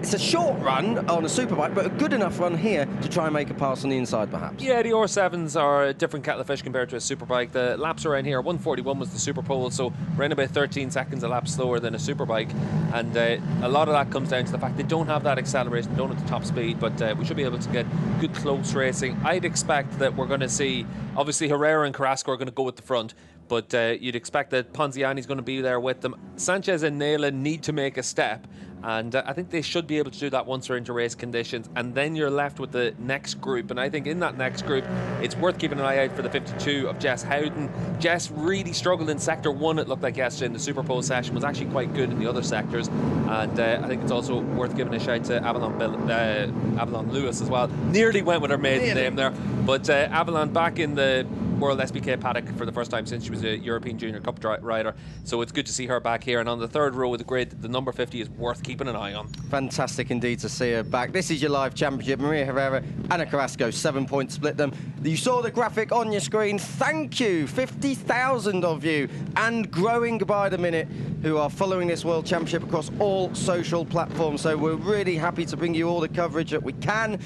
it's a short run on a superbike, but a good enough run here to try and make a pass on the inside, perhaps. Yeah, the R7s are a different kettle of fish compared to a superbike. The laps around here, 141 was the super pole, so around about 13 seconds a lap slower than a superbike. And a lot of that comes down to the fact they don't have that acceleration, they don't have the top speed, but we should be able to get good close racing. I'd expect that we're going to see, obviously Herrera and Carrasco are going to go at the front, but you'd expect that Ponziani's going to be there with them. Sanchez and Nela need to make a step, and I think they should be able to do that once they're into race conditions, and then you're left with the next group. And I think in that next group, it's worth keeping an eye out for the 52 of Jess Howden. Jess really struggled in sector 1, it looked like yesterday in the Super Pole session, was actually quite good in the other sectors, and I think it's also worth giving a shout to Avalon Lewis as well. Nearly went with her maiden name there, but Avalon back in the World SBK paddock for the first time since she was a European Junior Cup rider, so it's good to see her back here. And on the third row of the grid, the number 50 is worth keeping an eye on. Fantastic indeed to see her back. This is your live championship. Maria Herrera, Ana Carrasco, 7-point split them. You saw the graphic on your screen. Thank you, 50,000 of you, and growing by the minute, who are following this World Championship across all social platforms. So we're really happy to bring you all the coverage that we can.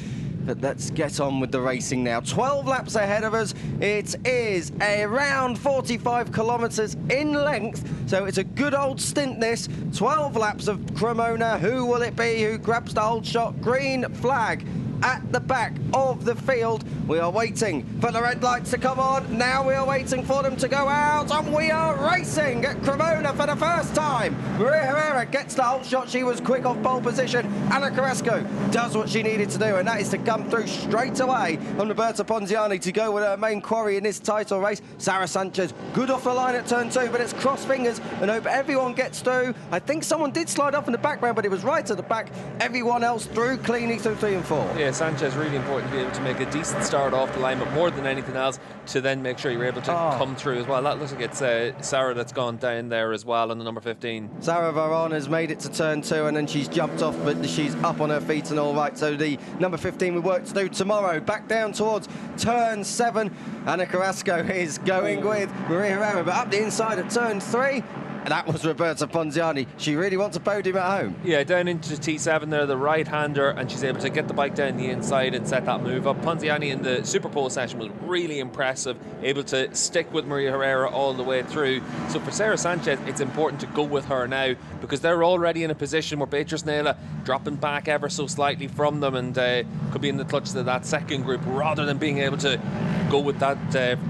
But let's get on with the racing now. 12 laps ahead of us. It is around 45 kilometres in length, so it's a good old stint this. 12 laps of Cremona. Who will it be who grabs the hold shot? Green flag at the back of the field. We are waiting for the red lights to come on. Now we are waiting for them to go out, and we are racing at Cremona for the first time. Maria Herrera gets the hold shot. She was quick off pole position. Ana Carrasco does what she needed to do, and that is to come through straight away on Roberta Ponziani to go with her main quarry in this title race. Sarah Sanchez, good off the line at turn 2, but it's cross fingers and hope everyone gets through. I think someone did slide off in the background, but it was right at the back. Everyone else through cleanly through 3 and 4. Yeah, Sanchez really important to be able to make a decent start off the line, but more than anything else, to then make sure you're able to come through as well. That looks like it's Sarah that's gone down there as well on the number 15. Sarah Varon has made it to turn 2, and then she's jumped off, but she's up on her feet and all right. So the number 15 with work to do tomorrow. Back down towards turn 7. Ana Carrasco is going with Maria Herrera, but up the inside at turn 3. That was Roberta Ponziani. She really wants a podium at home. Yeah, down into T7 there, the right-hander, and she's able to get the bike down the inside and set that move up. Ponziani in the Super Pole session was really impressive, able to stick with Maria Herrera all the way through. So for Sarah Sanchez, it's important to go with her now, because they're already in a position where Beatrice Nela dropping back ever so slightly from them, and could be in the clutches of that second group rather than being able to go with that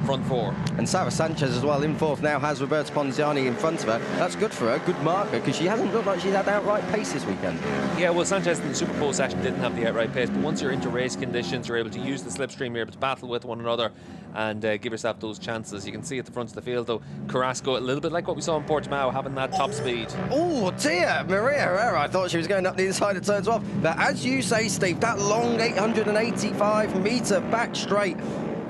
front 4. And Sarah Sanchez as well in 4th now has Roberta Ponziani in front of her. That's good for her, good marker, because she hasn't looked like she's had outright pace this weekend. Yeah, well, Sanchez in the Super Pole session didn't have the outright pace, but once you're into race conditions, you're able to use the slipstream, you're able to battle with one another and give yourself those chances. You can see at the front of the field, though, Carrasco, a little bit like what we saw in Portimao, having that top speed. Oh, dear, Maria Herrera, I thought she was going up the inside of turn 12. But as you say, Steve, that long 885-metre back straight,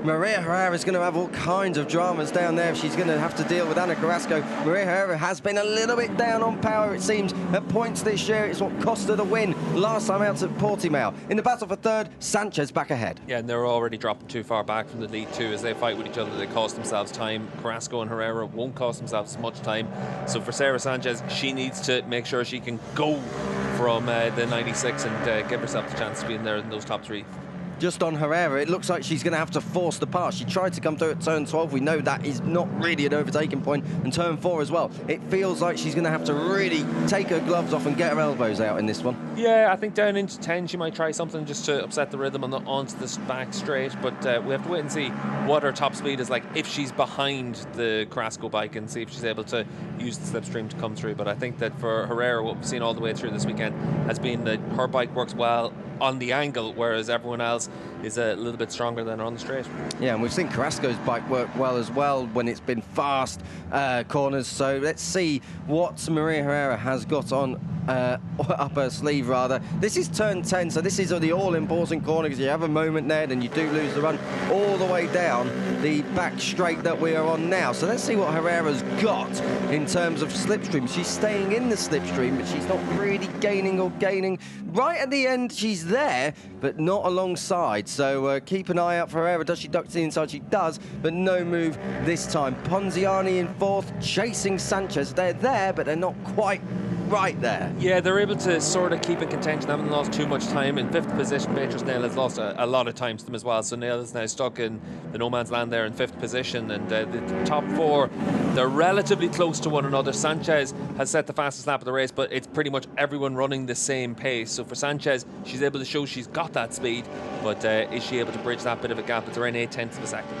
Maria Herrera is going to have all kinds of dramas down there. She's going to have to deal with Ana Carrasco. Maria Herrera has been a little bit down on power, it seems, at points this year. It's what cost her the win last time out at Portimao. In the battle for 3rd, Sanchez back ahead. Yeah, and they're already dropping too far back from the lead too. As they fight with each other, they cost themselves time. Carrasco and Herrera won't cost themselves much time. So for Sarah Sanchez, she needs to make sure she can go from the 96 and give herself the chance to be in there in those top 3. Just on Herrera, it looks like she's going to have to force the pass. She tried to come through at turn 12. We know that is not really an overtaking point. And turn 4 as well. It feels like she's going to have to really take her gloves off and get her elbows out in this one. Yeah, I think down into 10 she might try something just to upset the rhythm onto this back straight. But we have to wait and see what her top speed is like if she's behind the Carrasco bike, and see if she's able to use the slipstream to come through. But I think that for Herrera, what we've seen all the way through this weekend has been that her bike works well on the angle, whereas everyone else is a little bit stronger than her on the straight. Yeah, and we've seen Carrasco's bike work well as well when it's been fast corners. So let's see what Maria Herrera has got on up her sleeve, rather. This is turn 10, so this is the all-important corner, because you have a moment there, then you do lose the run all the way down the back straight that we are on now. So let's see what Herrera's got in terms of slipstream. She's staying in the slipstream, but she's not really gaining or gaining. Right at the end, she's there, but not alongside. So keep an eye out for Herrera. Does she duck to the inside? She does, but no move this time. Ponziani in 4th, chasing Sanchez. They're there, but they're not quite right there. Yeah, they're able to sort of keep in contention, haven't lost too much time. In 5th position, Beatrice Nail has lost a lot of time to them as well, so Nail is now stuck in the no man's land there in 5th position, and the top 4, they're relatively close to one another. Sanchez has set the fastest lap of the race, but it's pretty much everyone running the same pace. So for Sanchez, she's able to show she's got that speed, but is she able to bridge that bit of a gap? It's around 0.8 of a second.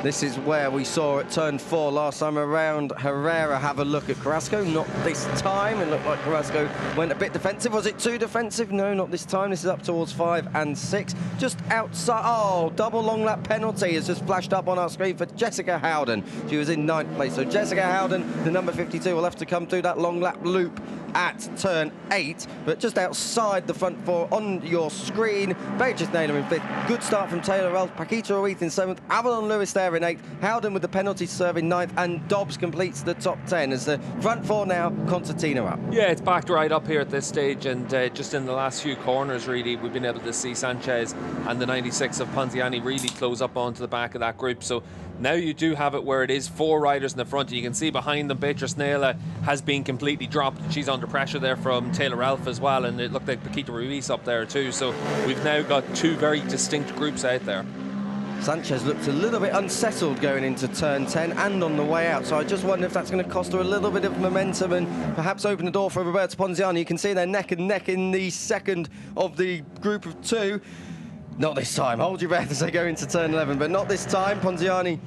This is where we saw at turn 4 last time around Herrera have a look at Carrasco. Not this time. It looked like Carrasco went a bit defensive. Was it too defensive? No, not this time. This is up towards 5 and 6. Just outside. Oh, double long lap penalty has just flashed up on our screen for Jessica Howden. She was in 9th place. So Jessica Howden, the number 52, will have to come through that long lap loop at turn 8, but just outside the front 4 on your screen. Beatrice Naylor in 5th. Good start from Taylor Ralph. Paquita Ruiz in 7th. Avalon Lewis there in 8th. Howden with the penalty to serve in 9th, and Dobbs completes the top 10 as the front 4 now. Concertina up. Yeah, it's backed right up here at this stage, and just in the last few corners, really, we've been able to see Sanchez and the 96 of Ponziani really close up onto the back of that group. So now you do have it where it is 4 riders in the front. You can see behind them, Beatrice Naylor has been completely dropped. She's under pressure there from Taylor Ralph as well, and it looked like Paquita Ruiz up there too. So we've now got 2 very distinct groups out there. Sanchez looked a little bit unsettled going into turn 10 and on the way out, so I just wonder if that's going to cost her a little bit of momentum and perhaps open the door for Roberta Ponziani. You can see they're neck and neck in the second of the group of 2. Not this time. Hold your breath as they go into turn 11, but not this time. Ponziani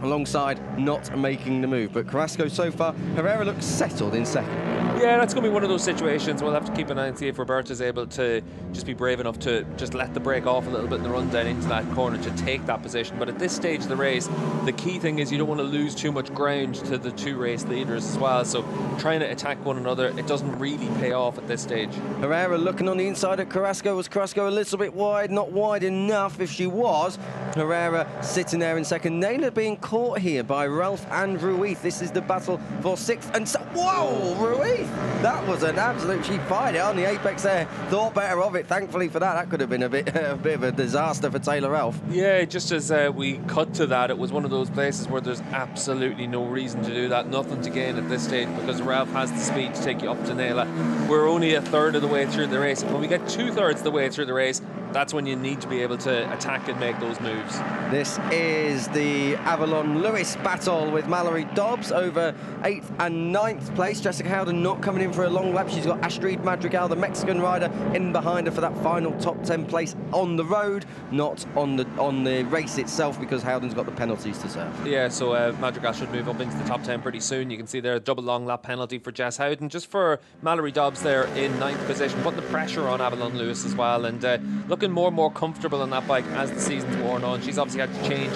alongside, not making the move. But Carrasco so far, Herrera looks settled in second. Yeah, that's going to be one of those situations. We'll have to keep an eye and see if Roberta's able to just be brave enough to just let the brake off a little bit in the run down into that corner to take that position. But at this stage of the race, the key thing is you don't want to lose too much ground to the 2 race leaders as well. So trying to attack one another, it doesn't really pay off at this stage. Herrera looking on the inside at Carrasco. Was Carrasco a little bit wide? Not wide enough. If she was, Herrera sitting there in second. Naylor being caught here by Ralph and Ruiz. This is the battle for 6th and so. Whoa, Ruiz! That was an absolute. She fired it on the apex there. Thought better of it. Thankfully for that, that could have been a bit of a disaster for Taylor Ralph. Yeah, just as we cut to that, it was one of those places where there's absolutely no reason to do that. Nothing to gain at this stage because Ralph has the speed to take you up to Naylor. We're only a third of the way through the race. When we get 2/3 of the way through the race, that's when you need to be able to attack and make those moves. This is the Avalon Lewis battle with Mallory Dobbs over 8th and 9th place. Jessica Howden not coming in for a long lap. She's got Astrid Madrigal, the Mexican rider, in behind her for that final top 10 place on the road, not on the race itself, because Howden's got the penalties to serve. Yeah, so Madrigal should move up into the top 10 pretty soon. You can see there a double long lap penalty for Jess Howden. Just for Mallory Dobbs there in 9th position, putting the pressure on Avalon Lewis as well, and looking more and more comfortable on that bike as the season's worn on. She's obviously had to change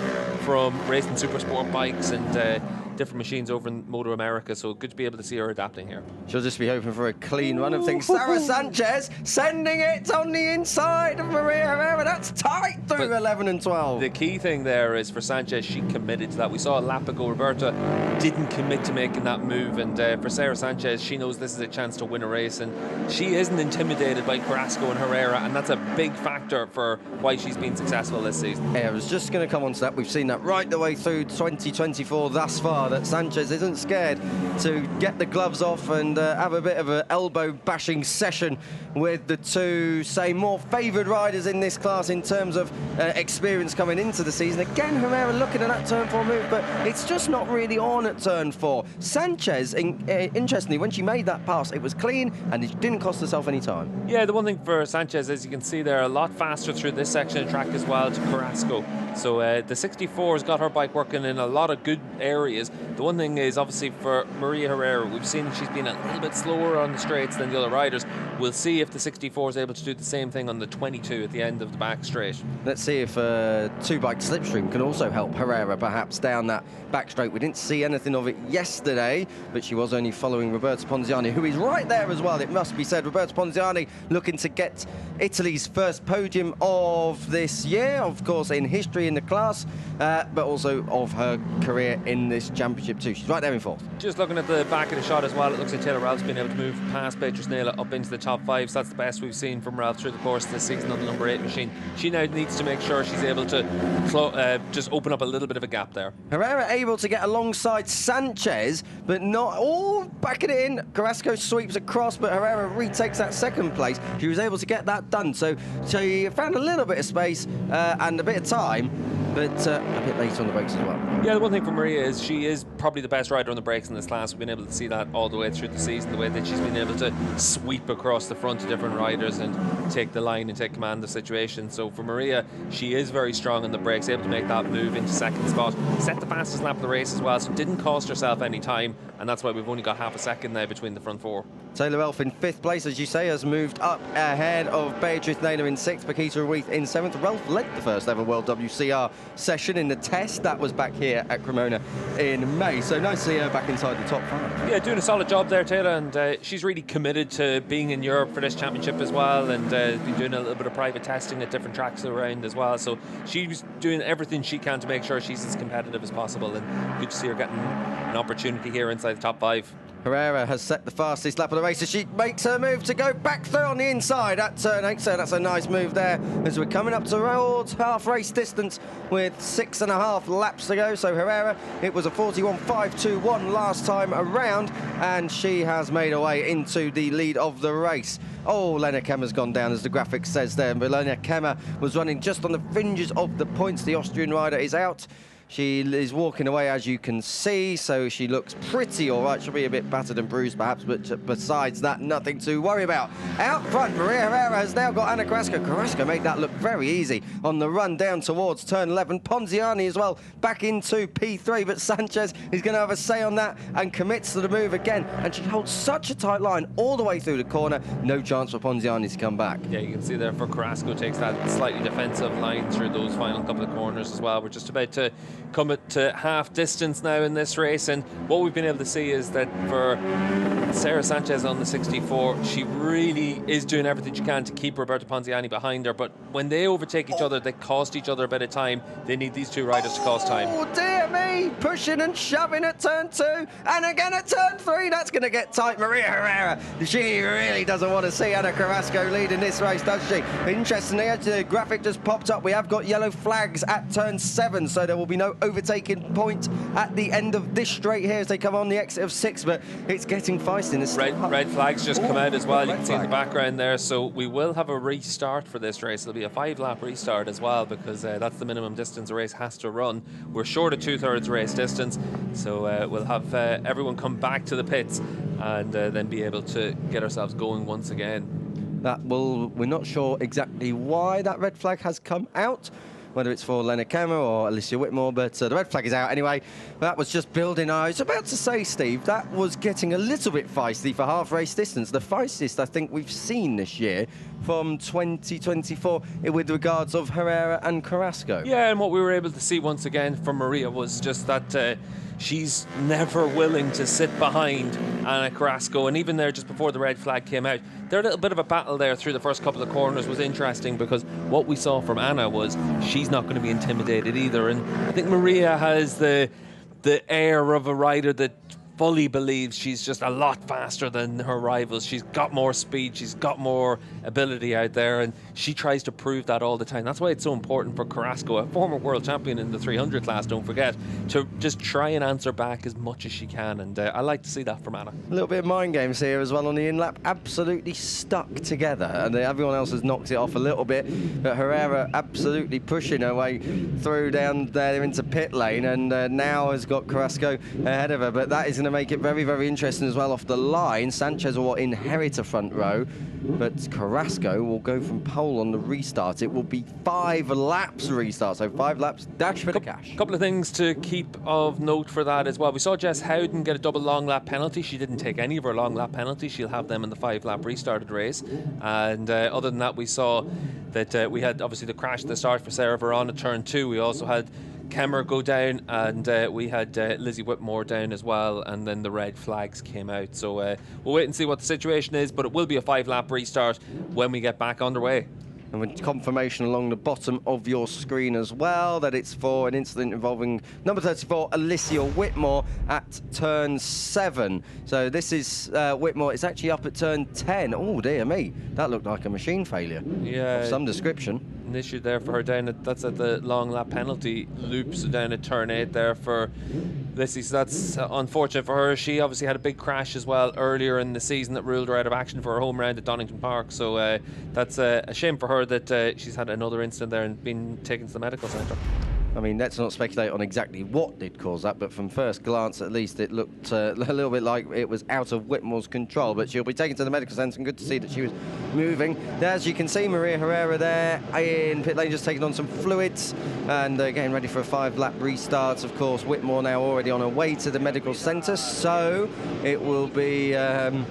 from racing super sport bikes and different machines over in Motor America, so good to be able to see her adapting here. She'll just be hoping for a clean run of things. Sarah Sanchez sending it on the inside of Maria Herrera. That's tight through 11 and 12. The key thing there is for Sanchez, she committed to that. We saw a lap ago, Roberta didn't commit to making that move, and for Sarah Sanchez, she knows this is a chance to win a race, and she isn't intimidated by Carrasco and Herrera, and that's a big factor for why she's been successful this season. Yeah, I was just going to come on to that. We've seen that right the way through 2024 thus far, that Sanchez isn't scared to get the gloves off and have a bit of an elbow bashing session with the 2, say, more favoured riders in this class in terms of experience coming into the season. Again, Herrera looking at that turn 4 move, but it's just not really on at turn 4. Sanchez, interestingly, when she made that pass, it was clean and it didn't cost herself any time. Yeah, the one thing for Sanchez is you can see they're a lot faster through this section of track as well to Carrasco. So the 64's got her bike working in a lot of good areas. The one thing is obviously for Maria Herrera, we've seen she's been a little bit slower on the straights than the other riders. We'll see if the 64 is able to do the same thing on the 22 at the end of the back straight. Let's see if 2-bike slipstream can also help Herrera perhaps down that back straight. We didn't see anything of it yesterday, but she was only following Roberta Ponziani, who is right there as well, it must be said. Roberta Ponziani looking to get Italy's first podium of this year, of course in history in the class, but also of her career in this championship too. She's right there in 4th. Just looking at the back of the shot as well, it looks like Taylor Ralph's been able to move past Beatrice Naylor up into the top top 5. So that's the best we've seen from Ralph through the course of the season on the number 8 machine. She now needs to make sure she's able to just open up a little bit of a gap there. Herrera able to get alongside Sanchez, but not all backing it in. Carrasco sweeps across, but Herrera retakes that second place. She was able to get that done, so she found a little bit of space and a bit of time, but a bit late on the brakes as well. Yeah, the one thing for Maria is she is probably the best rider on the brakes in this class. We've been able to see that all the way through the season, the way that she's been able to sweep across the front of different riders and take the line and take command of the situation. So for Maria, she is very strong on the brakes, able to make that move into second spot, set the fastest lap of the race as well, so didn't cost herself any time, and that's why we've only got half a second now between the front 4. Taylor Elf in 5th place, as you say, has moved up ahead of Beatrice Naylor in 6th, Paquita Ruiz in 7th. Ralph led the first ever World WCR session in the test. That was back here at Cremona in May. So nice to see her back inside the top 5. Yeah, doing a solid job there, Taylor, and she's really committed to being in Europe for this championship as well, and been doing a little bit of private testing at different tracks around as well. So she's doing everything she can to make sure she's as competitive as possible, and good to see her getting an opportunity here inside the top 5. Herrera has set the fastest lap of the race as she makes her move to go back through on the inside at turn 8. So that's a nice move there as we're coming up towards half race distance with 6.5 laps to go. So Herrera, it was a 41.521 last time around, and she has made her way into the lead of the race. Oh, Lena Kemmer's gone down, as the graphic says there, but Lena Kemmer was running just on the fringes of the points. The Austrian rider is out. She is walking away, as you can see, so she looks pretty all right. She'll be a bit battered and bruised, perhaps, but besides that, nothing to worry about. Out front, Maria Herrera has now got Ana Carrasco. Carrasco made that look very easy on the run down towards turn 11. Ponziani as well, back into P3, but Sanchez is going to have a say on that and commits to the move again. And she holds such a tight line all the way through the corner. No chance for Ponziani to come back. Yeah, you can see there for Carrasco takes that slightly defensive line through those final couple of corners as well. We're just about to come to half distance now in this race, and what we've been able to see is that for Sarah Sanchez on the 64, she really is doing everything she can to keep Roberta Ponziani behind her, but when they overtake each other, they cost each other a bit of time. They need these two riders to cost time. Oh dear me, pushing and shoving at turn 2 and again at turn 3. That's going to get tight. Maria Herrera, she really doesn't want to see Ana Carrasco leading this race, does she? Interestingly, as the graphic just popped up, we have got yellow flags at turn 7, so there will be no overtaking point at the end of this straight here as they come on the exit of 6, but it's getting feisty. Red flags just come out as well. You can see in the background there, so we will have a restart for this race. It'll be a 5-lap restart as well, because that's the minimum distance a race has to run. We're short of 2/3 race distance, so we'll have everyone come back to the pits and then be able to get ourselves going once again. We're not sure exactly why that red flag has come out, whether it's for Lena Kemmer or Alicia Whitmore, but the red flag is out anyway. That was just building. I was about to say, Steve, that was getting a little bit feisty for half race distance. The feistiest I think we've seen this year from 2024 with regards of Herrera and Carrasco. Yeah, and what we were able to see once again from Maria was just that she's never willing to sit behind Ana Carrasco, and even there just before the red flag came out, their little bit of a battle there through the first couple of corners was interesting, because what we saw from Ana was she's not going to be intimidated either, and I think Maria has the air of a rider that fully believes she's just a lot faster than her rivals. She's got more speed, she's got more ability out there, and she tries to prove that all the time. That's why it's so important for Carrasco, a former world champion in the 300 class, don't forget, to just try and answer back as much as she can, and I like to see that from Ana. A little bit of mind games here as well on the in-lap, absolutely stuck together, and everyone else has knocked it off a little bit, but Herrera absolutely pushing her way through down there into pit lane, and now has got Carrasco ahead of her, but that is going to make it very, very interesting as well off the line. Sanchez will inherit a front row, but Carrasco will go from pole on the restart. It will be 5 laps restart, so 5 laps dash for the cash. Couple of things to keep of note for that as well. We saw Jess Howden get a double long lap penalty. She didn't take any of her long lap penalties. She'll have them in the 5-lap restarted race. And other than that, we saw that we had obviously the crash at the start for Sarah Veron at turn 2. We also had Kemmer go down, and we had Lizzie Whitmore down as well, and then the red flags came out. So we'll wait and see what the situation is, but it will be a 5-lap restart when we get back underway. And with confirmation along the bottom of your screen as well that it's for an incident involving number 34, Alicia Whitmore, at turn 7. So this is Whitmore. It's actually up at turn 10. Oh, dear me. That looked like a machine failure of some description. An issue there for her down at, that's at the long lap penalty loops down at turn 8 there for Lissy. So that's unfortunate for her. She obviously had a big crash as well earlier in the season that ruled her out of action for her home round at Donington Park. So that's a shame for her that she's had another incident there and been taken to the medical centre. I mean, let's not speculate on exactly what did cause that, but from first glance, at least, it looked a little bit like it was out of Whitmore's control. But she'll be taken to the medical centre, and good to see that she was moving. As you can see, Maria Herrera there in pit lane, just taking on some fluids and getting ready for a 5-lap restart. Of course, Whitmore now already on her way to the medical centre, so it will be a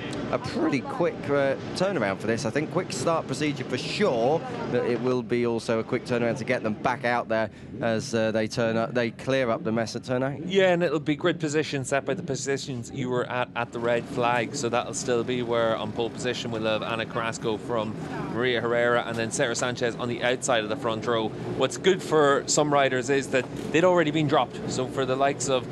pretty quick turnaround for this. I think quick start procedure for sure, but it will be also a quick turnaround to get them back out there as they clear up the mess at turn 8. Yeah, and it'll be grid position set by the positions you were at the red flag, so that'll still be where on pole position we'll have Ana Carrasco from Maria Herrera and then Sarah Sanchez on the outside of the front row. What's good for some riders is that they'd already been dropped, so for the likes of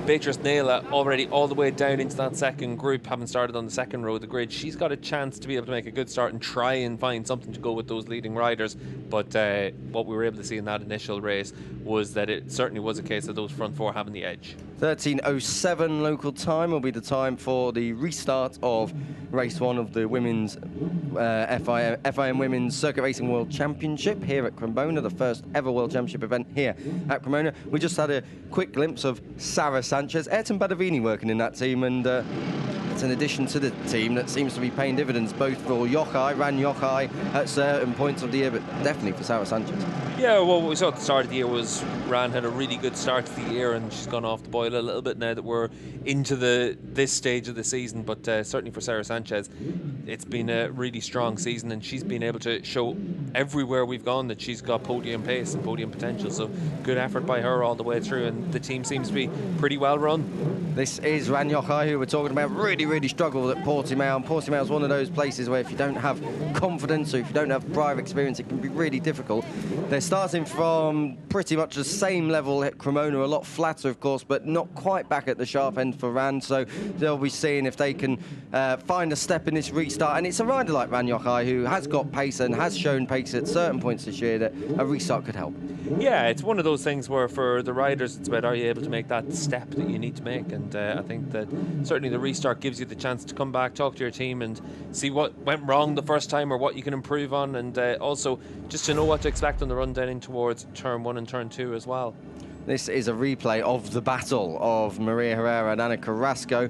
Beatrice Naila, already all the way down into that second group, having started on the second row of the grid, she's got a chance to be able to make a good start and try and find something to go with those leading riders. But what we were able to see in that initial race was that it certainly was a case of those front four having the edge. 13:07 local time will be the time for the restart of race 1 of the women's FIM Women's Circuit Racing World Championship here at Cremona, the first ever World Championship event here at Cremona. We just had a quick glimpse of Sarah Sanchez, Ayrton Badavini working in that team, and it's an addition to the team that seems to be paying dividends both for Ran Yochai at certain points of the year, but definitely for Sarah Sanchez. Yeah, well, what we saw at the start of the year was Ran had a really good start to the year, and she's gone off the boil a little bit now that we're into this stage of the season. But certainly for Sarah Sanchez, it's been a really strong season, and she's been able to show everywhere we've gone that she's got podium pace and podium potential. So good effort by her all the way through, and the team seems to be pretty well run. This is Ran Yochai, who we're talking about, really struggled at Portimao. And Portimao is one of those places where if you don't have confidence or if you don't have prior experience, it can be really difficult. They're starting from pretty much the same level at Cremona, a lot flatter, of course, but not quite back at the sharp end for Ran. So they'll be seeing if they can find a step in this restart. And it's a rider like Ran Yochai who has got pace and has shown pace at certain points this year that a restart could help. Yeah, it's one of those things where for the riders it's about, are you able to make that step that you need to make, and I think that certainly the restart gives you the chance to come back, talk to your team and see what went wrong the first time or what you can improve on, and also just to know what to expect on the run down in towards turn 1 and turn 2 as well. This is a replay of the battle of Maria Herrera and Ana Carrasco.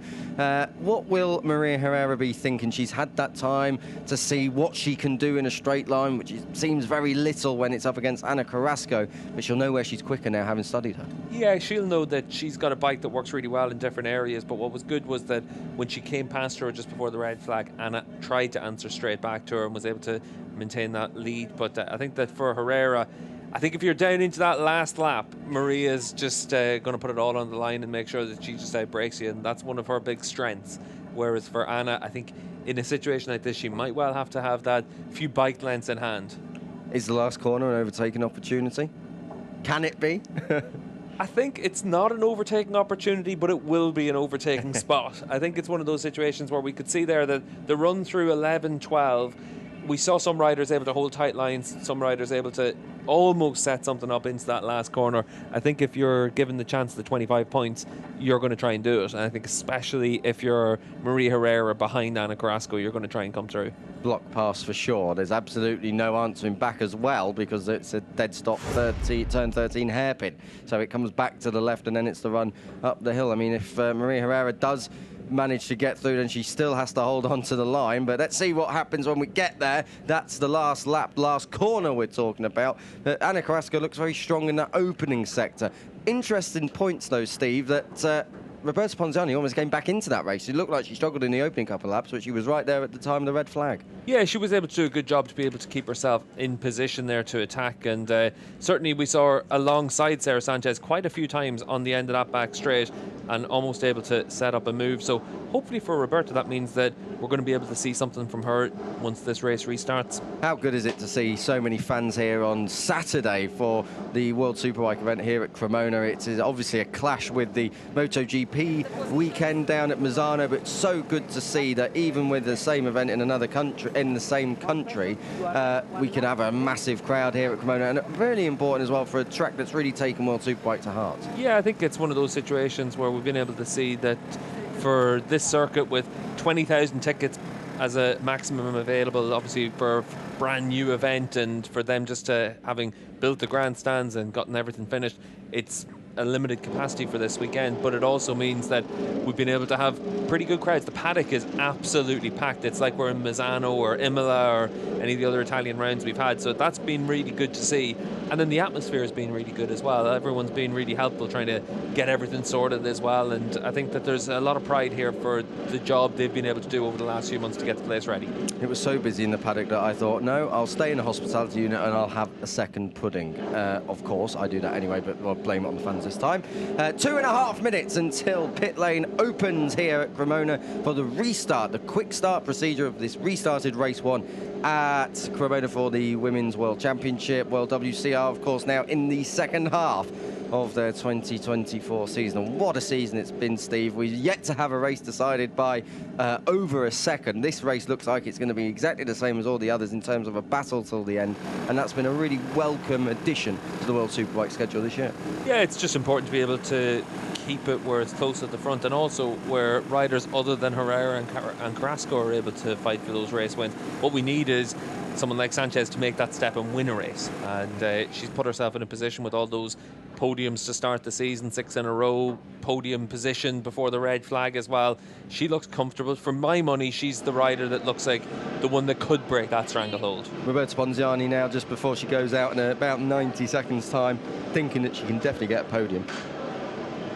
What will Maria Herrera be thinking? She's had that time to see what she can do in a straight line, which seems very little when it's up against Ana Carrasco, but she'll know where she's quicker now, having studied her. Yeah, she'll know that she's got a bike that works really well in different areas, but what was good was that when she came past her just before the red flag, Ana tried to answer straight back to her and was able to maintain that lead. But I think that for Herrera, I think if you're down into that last lap, Maria's just going to put it all on the line and make sure that she just outbreaks you, and that's one of her big strengths. Whereas for Ana, I think in a situation like this, she might well have to have that few bike lengths in hand. Is the last corner an overtaking opportunity? Can it be? I think it's not an overtaking opportunity, but it will be an overtaking spot. I think it's one of those situations where we could see there that the run through 11, 12, we saw some riders able to hold tight lines, some riders able to almost set something up into that last corner. I think if you're given the chance of the 25 points, you're going to try and do it. And I think especially if you're Maria Herrera behind Ana Carrasco, you're going to try and come through. Block pass for sure. There's absolutely no answering back as well, because it's a dead stop turn 13 hairpin. So it comes back to the left and then it's the run up the hill. I mean, if Maria Herrera does manage to get through, then she still has to hold on to the line, but let's see what happens when we get there. That's the last lap, last corner we're talking about. Ana Carrasco looks very strong in that opening sector. Interesting points though, Steve, that Roberta Ponziani almost came back into that race. It looked like she struggled in the opening couple of laps, but she was right there at the time of the red flag. Yeah, she was able to do a good job to be able to keep herself in position there to attack, and certainly we saw her alongside Sarah Sanchez quite a few times on the end of that back straight and almost able to set up a move. So hopefully for Roberta that means that we're going to be able to see something from her once this race restarts. How good is it to see so many fans here on Saturday for the World Superbike event here at Cremona? It is obviously a clash with the MotoGP weekend down at Misano, but it's so good to see that even with the same event in another country, in the same country, we can have a massive crowd here at Cremona, and really important as well for a track that's really taken World Superbike to heart. Yeah, I think it's one of those situations where we've been able to see that for this circuit with 20,000 tickets as a maximum available, obviously for a brand new event, and for them just having built the grandstands and gotten everything finished, it's a limited capacity for this weekend, but it also means that we've been able to have pretty good crowds. The paddock is absolutely packed. It's like we're in Misano or Imola or any of the other Italian rounds we've had, so that's been really good to see. And then the atmosphere has been really good as well. Everyone's been really helpful trying to get everything sorted as well, and I think that there's a lot of pride here for the job they've been able to do over the last few months to get the place ready. It was so busy in the paddock that I thought, no, I'll stay in the hospitality unit and I'll have a second pudding. Of course, I do that anyway, but I'll blame it on the fans this time. 2.5 minutes until pit lane opens here at Cremona for the restart, the quick start procedure of this restarted race 1 at Cremona for the Women's World Championship. Well, WCR, of course, now in the second half of their 2024 season. And what a season it's been, Steve. We're yet to have a race decided by over a second. This race looks like it's going to be exactly the same as all the others in terms of a battle till the end, and that's been a really welcome addition to the World Superbike schedule this year. Yeah, it's just important to be able to keep it where it's close at the front, and also where riders other than Herrera and Carrasco are able to fight for those race wins. What we need is someone like Sanchez to make that step and win a race, and she's put herself in a position with all those podiums to start the season, 6 in a row, podium position before the red flag as well. She looks comfortable. For my money, she's the rider that looks like the one that could break that stranglehold. Roberta Ponziani now, just before she goes out in about 90 seconds time, thinking that she can definitely get a podium.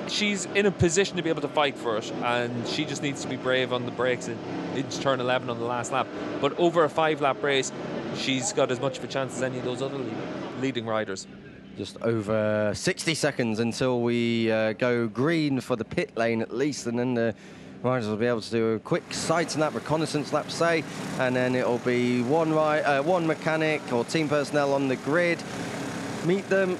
She's in a position to be able to fight for it, and she just needs to be brave on the brakes into turn 11 on the last lap. But over a 5-lap race, she's got as much of a chance as any of those other leading riders. Just over 60 seconds until we go green for the pit lane at least, and then the riders will be able to do a quick sighting lap, reconnaissance lap, say, and then it'll be one mechanic or team personnel on the grid, meet them,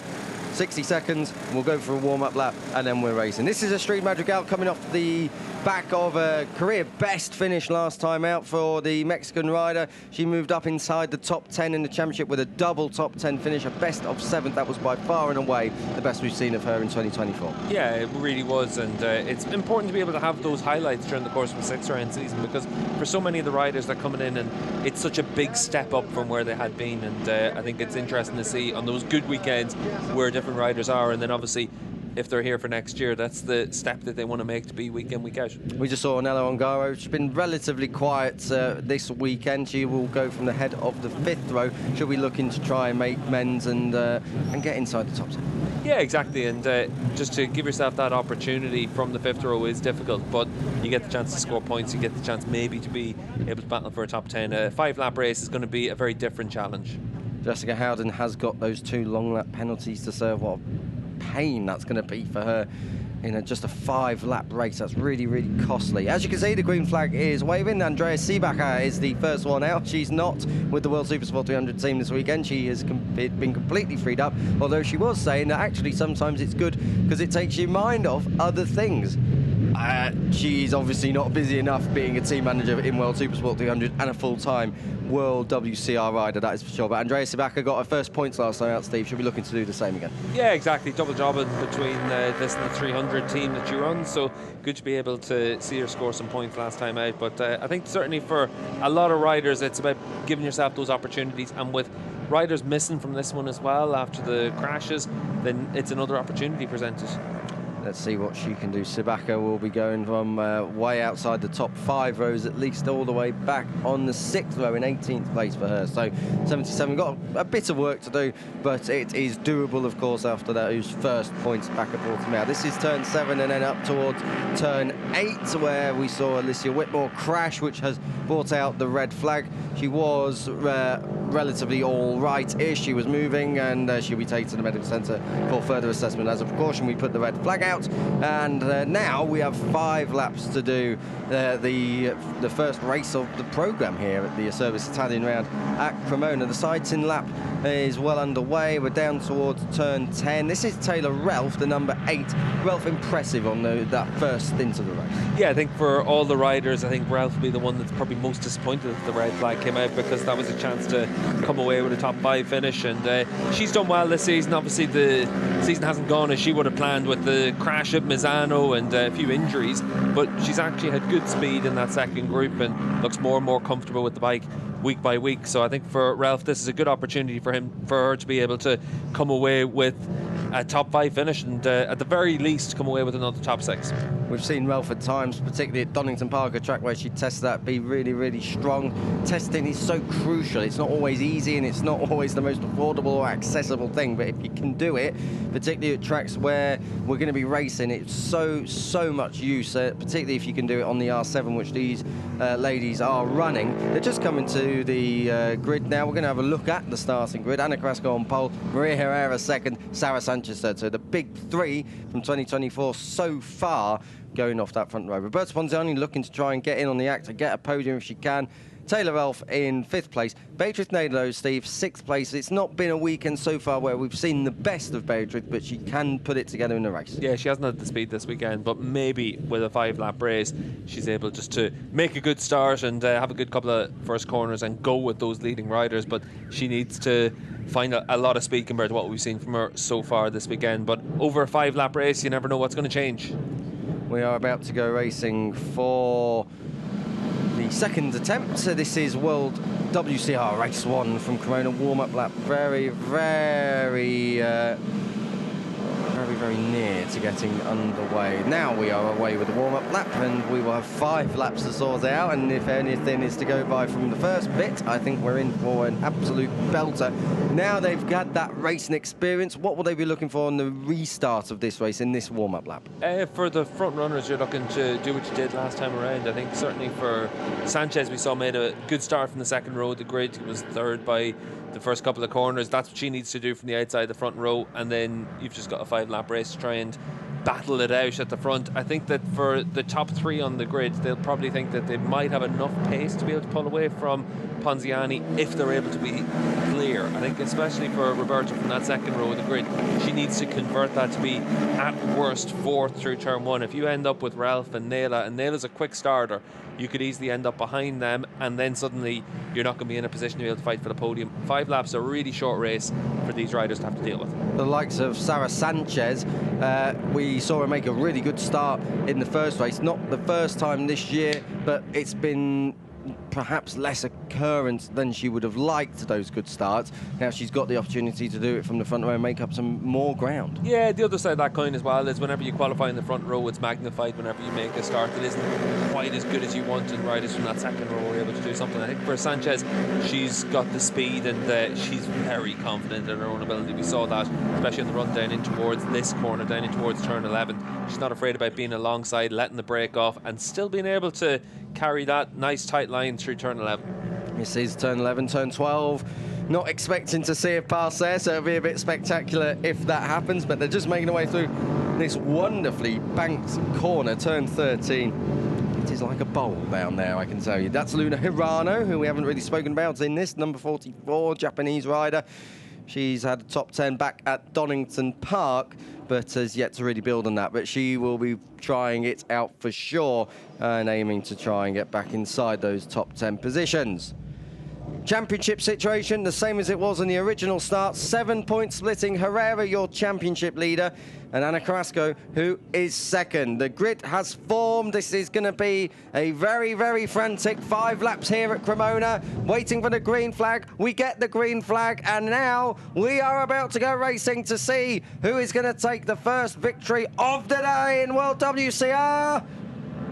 60 seconds, we'll go for a warm-up lap, and then we're racing. This is Astrid Madrigal coming off the back of a career best finish last time out for the Mexican rider. She moved up inside the top 10 in the championship with a double top 10 finish, a best of 7th. That was by far and away the best we've seen of her in 2024. Yeah, it really was, and it's important to be able to have those highlights during the course of a 6-round season, because for so many of the riders that are coming in, and it's such a big step up from where they had been, and I think it's interesting to see on those good weekends where different riders are, and then obviously if they're here for next year, that's the step that they want to make to be week in, week out. We just saw Anello Ongaro. She's been relatively quiet this weekend. She will go from the head of the 5th row. She'll be looking to try and make men's and get inside the top 10. Yeah, exactly, and just to give yourself that opportunity from the 5th row is difficult, but you get the chance to score points, you get the chance maybe to be able to battle for a top 10. A 5-lap race is going to be a very different challenge. Jessica Howden has got those 2 long lap penalties to serve. What pain that's going to be for her in just a 5-lap race. That's really, really costly. As you can see, the green flag is waving. Andrea Siebacher is the first one out. She's not with the World Supersport 300 team this weekend. She has been completely freed up, although she was saying that actually sometimes it's good because it takes your mind off other things. She's obviously not busy enough being a team manager in World Supersport 300 and a full-time World WCR rider, that is for sure. But Andrea Siebacher got her first points last time out, Steve. She'll be looking to do the same again. Yeah, exactly. Double jobbing between this and the 300 team that you run. So good to be able to see her score some points last time out. But I think certainly for a lot of riders, it's about giving yourself those opportunities. And with riders missing from this one as well after the crashes, then it's another opportunity presented. Let's see what she can do. Sibaka will be going from way outside the top 5 rows, at least all the way back on the 6th row in 18th place for her. So 77, got a bit of work to do, but it is doable, of course, after those first points back at Portimao. This is turn 7 and then up towards turn 8, where we saw Alicia Whitmore crash, which has brought out the red flag. She was relatively all right-ish. She was moving, and she'll be taken to the medical centre for further assessment. As a precaution, we put the red flag out, and now we have 5 laps to do the first race of the programme here at the Service Italian round at Cremona. The sighting lap is well underway. We're down towards turn 10. This is Taylor Relf, the number 8. Relf impressive on that first stint of the race. Yeah, I think for all the riders, I think Relf will be the one that's probably most disappointed that the red flag came out, because that was a chance to come away with a top 5 finish, and she's done well this season. Obviously the season hasn't gone as she would have planned with the crash at Misano and a few injuries, but she's actually had good speed in that second group and looks more and more comfortable with the bike week by week. So I think for Relf, this is a good opportunity for her to be able to come away with a top 5 finish, and at the very least come away with another top 6. We've seen Relf at times, particularly at Donington Park, a track where she tests that, be really, really strong. Testing is so crucial. It's not always easy, and it's not always the most affordable or accessible thing, but if you can do it, particularly at tracks where we're going to be racing, it's so much use, particularly if you can do it on the R7, which these ladies are running. They're just coming to the grid now. We're going to have a look at the starting grid. Ana Carrasco on pole, Maria Herrera second, Sarah Sanchez third. So the big 3 from 2024 so far going off that front row. Roberta Ponziani looking to try and get in on the act, to get a podium if she can. Taylor Relf in 5th place. Beatrice Nadelo, Steve, 6th place. It's not been a weekend so far where we've seen the best of Beatrice, but she can put it together in the race. Yeah, she hasn't had the speed this weekend, but maybe with a 5-lap race, she's able just to make a good start and have a good couple of first corners and go with those leading riders. But she needs to find a lot of speed compared to what we've seen from her so far this weekend. But over a 5-lap race, you never know what's going to change. We are about to go racing for the second attempt. So this is World WCR Race 1 from Cremona, warm-up lap. Very near to getting underway. Now we are away with the warm-up lap, and we will have 5 laps to sort out, and if anything is to go by from the first bit, I think we're in for an absolute belter. Now they've got that racing experience, what will they be looking for on the restart of this race in this warm-up lap? For the front runners, you're looking to do what you did last time around. I think certainly for Sanchez, we saw made a good start from the second row of the grid. He was 3rd by the first couple of corners. That's what she needs to do from the outside the front row, and then you've just got a 5-lap race to try and battle it out at the front. I think that for the top 3 on the grid, they'll probably think that they might have enough pace to be able to pull away from Ponziani if they're able to be clear. I think especially for Roberta from that second row of the grid, she needs to convert that to be at worst 4th through turn 1. If you end up with Ralph and Nayla's a quick starter, you could easily end up behind them, and then suddenly you're not going to be in a position to be able to fight for the podium. 5 laps, a really short race for these riders to have to deal with. The likes of Sarah Sanchez, we saw her make a really good start in the first race. Not the first time this year, but it's been perhaps less occurrence than she would have liked, those good starts. Now she's got the opportunity to do it from the front row and make up some more ground. Yeah, the other side of that coin as well is whenever you qualify in the front row, it's magnified. Whenever you make a start that isn't quite as good as you want, and riders from that second row are able to do something. I think for Sanchez, she's got the speed, and she's very confident in her own ability. We saw that especially in the run down in towards this corner, down in towards turn 11. She's not afraid about being alongside, letting the brake off, and still being able to carry that nice tight line through turn 11. This is turn 11, turn 12. Not expecting to see a pass there, so it'll be a bit spectacular if that happens, but they're just making their way through this wonderfully banked corner, turn 13. It is like a bowl down there, I can tell you. That's Luna Hirano, who we haven't really spoken about in this, number 44, Japanese rider. She's had a top 10 back at Donington Park, but has yet to really build on that. But she will be trying it out for sure and aiming to try and get back inside those top 10 positions. Championship situation, the same as it was in the original start. 7-point splitting. Herrera, your championship leader, and Ana Carrasco, who is second. The grid has formed. This is going to be a very, very frantic 5 laps here at Cremona. Waiting for the green flag. We get the green flag, and now we are about to go racing to see who is going to take the first victory of the day in World WCR.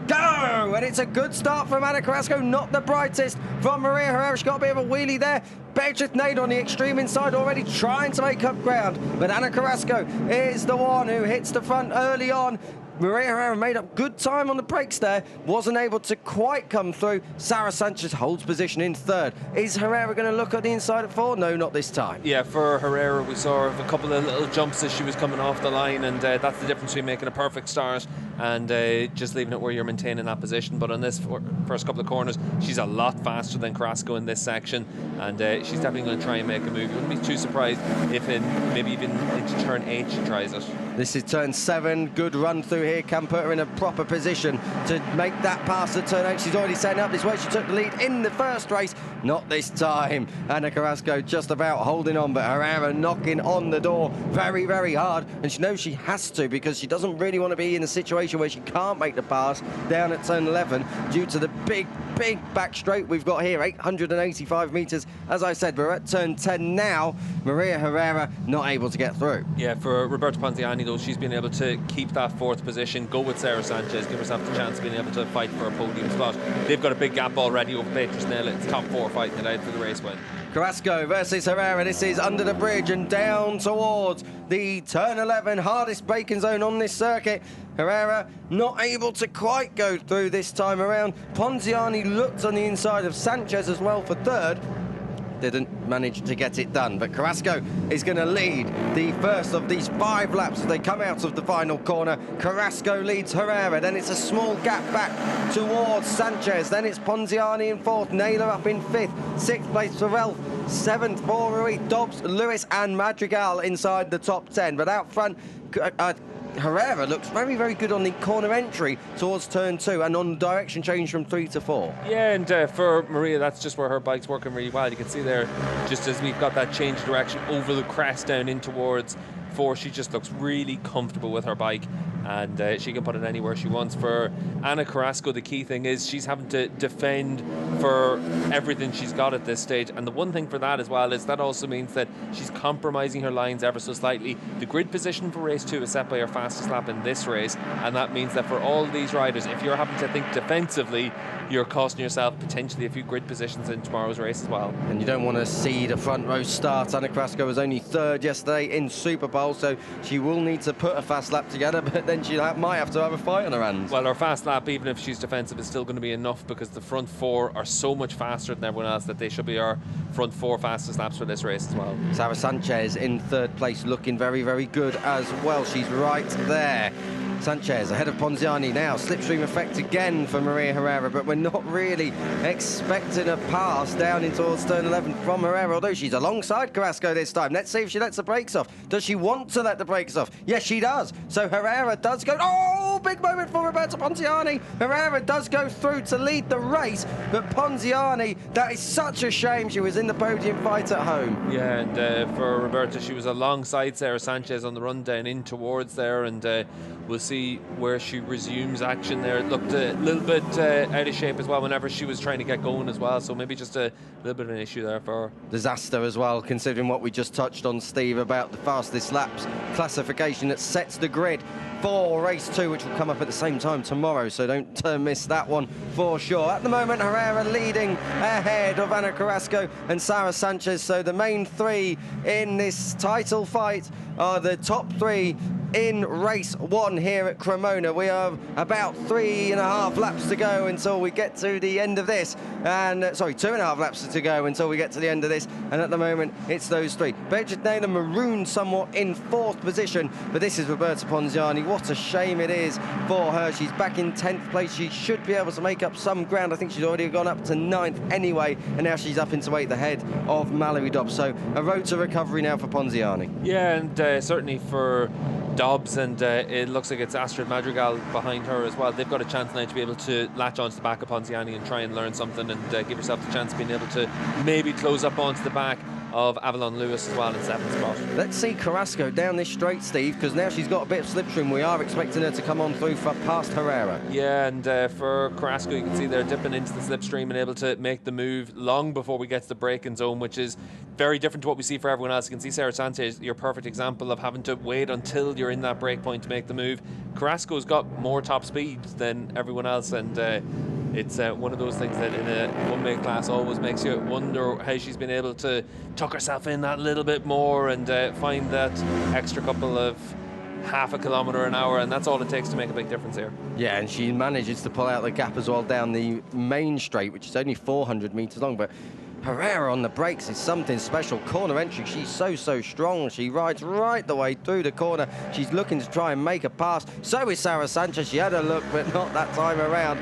Go! And it's a good start from Ana Carrasco, not the brightest from Maria Herrera. She got a bit of a wheelie there. Beatrice Nader on the extreme inside already trying to make up ground. But Ana Carrasco is the one who hits the front early on. Maria Herrera made up good time on the brakes there, wasn't able to quite come through. Sara Sanchez holds position in third. Is Herrera going to look at the inside at 4? No, not this time. Yeah, for Herrera, we saw a couple of little jumps as she was coming off the line, and that's the difference between making a perfect start and just leaving it where you're maintaining that position. But on this first couple of corners, she's a lot faster than Carrasco in this section, and she's definitely going to try and make a move. You wouldn't be too surprised if maybe even into turn 8 she tries it. This is turn 7. Good run through here. Can put her in a proper position to make that pass to turn 8. She's already setting up this way. She took the lead in the first race. Not this time. Ana Carrasco just about holding on, but Herrera knocking on the door very, very hard. And she knows she has to, because she doesn't really want to be in a situation where she can't make the pass down at turn 11 due to the big back straight we've got here, 885 metres. As I said, we're at turn 10 now. Maria Herrera not able to get through. Yeah, for Roberta Ponziani, though, she's been able to keep that 4th position, go with Sara Sanchez, give herself the chance of being able to fight for a podium spot. They've got a big gap already over Beatrice Nader. It's top 4 fighting it out for the race win. Carrasco versus Herrera. This is under the bridge and down towards the turn 11 hardest braking zone on this circuit. Herrera not able to quite go through this time around. Ponziani looked on the inside of Sanchez as well for third. Didn't manage to get it done, but Carrasco is going to lead the first of these 5 laps as they come out of the final corner. Carrasco leads Herrera, then it's a small gap back towards Sanchez, then it's Ponziani in 4th, Naylor up in 5th, 6th place for Ralph, 7th for Rui, Dobbs, Lewis and Madrigal inside the top 10, but out front Herrera looks very, very good on the corner entry towards turn 2 and on direction change from 3 to 4. Yeah, and for Maria, that's just where her bike's working really well. You can see there, just as we've got that change of direction over the crest down in towards 4, she just looks really comfortable with her bike, and she can put it anywhere she wants. For Ana Carrasco, the key thing is she's having to defend for everything she's got at this stage, and the one thing for that as well is that also means that she's compromising her lines ever so slightly. The grid position for race 2 is set by her fastest lap in this race, and that means that for all these riders, if you're having to think defensively, you're costing yourself potentially a few grid positions in tomorrow's race as well. And you don't want to see the front row start. Ana Carrasco was only 3rd yesterday in Super Bowl, so she will need to put a fast lap together, but then she might have to have a fight on her hands. Well, her fast lap, even if she's defensive, is still going to be enough, because the front 4 are so much faster than everyone else that they should be our front 4 fastest laps for this race as well. Sara Sanchez in 3rd place, looking very, very good as well. She's right there. Sanchez ahead of Ponziani now. Slipstream effect again for Maria Herrera, but we're not really expecting a pass down in towards turn 11 from Herrera, although she's alongside Carrasco this time. Let's see if she lets the brakes off. Does she want to let the brakes off? Yes, she does. So Herrera does go... Oh, big moment for Roberta Ponziani. Herrera does go through to lead the race, but Ponziani, that is such a shame. She was in the podium fight at home. Yeah, and for Roberta, she was alongside Sara Sanchez on the run down in towards there, and we'll see where she resumes action there. It looked a little bit out of shape as well whenever she was trying to get going as well, so maybe just a little bit of an issue there for her. Disaster as well, considering what we just touched on, Steve, about the fastest laps classification that sets the grid for race 2, which will come up at the same time tomorrow, so don't miss that one for sure. At the moment, Herrera leading ahead of Ana Carrasco and Sara Sanchez, so the main 3 in this title fight are the top 3 in race 1 here at Cremona. We have about 3.5 laps to go until we get to the end of this, and sorry, 2.5 laps to go until we get to the end of this, and at the moment it's those 3. Beatrice Nader marooned somewhat in 4th position, but this is Roberta Ponziani. What a shame it is for her. She's back in 10th place. She should be able to make up some ground. I think she's already gone up to 9th anyway, and now she's up into 8th ahead of Mallory Dobbs, so a road to recovery now for Ponziani. Yeah, and certainly for Dobbs, and it looks like it's Astrid Madrigal behind her as well. They've got a chance now to be able to latch onto the back of Ponziani and try and learn something, and give yourself the chance of being able to maybe close up onto the back of Avalon Lewis as well in 7th spot. Let's see Carrasco down this straight, Steve, because now she's got a bit of slipstream. We are expecting her to come on through past Herrera. Yeah, and for Carrasco, you can see they're dipping into the slipstream and able to make the move long before we get to the braking zone, which is very different to what we see for everyone else. You can see Sarah Sanchez, your perfect example of having to wait until you're in that break point to make the move. Carrasco's got more top speed than everyone else, and it's one of those things that in a one-way class always makes you wonder how she's been able to tuck herself in that little bit more and find that extra couple of half a kilometre an hour, and that's all it takes to make a big difference here. Yeah, and she manages to pull out the gap as well down the main straight, which is only 400 metres long, but Herrera on the brakes is something special. Corner entry, she's so strong. She rides right the way through the corner. She's looking to try and make a pass. So is Sarah Sanchez. She had a look, but not that time around.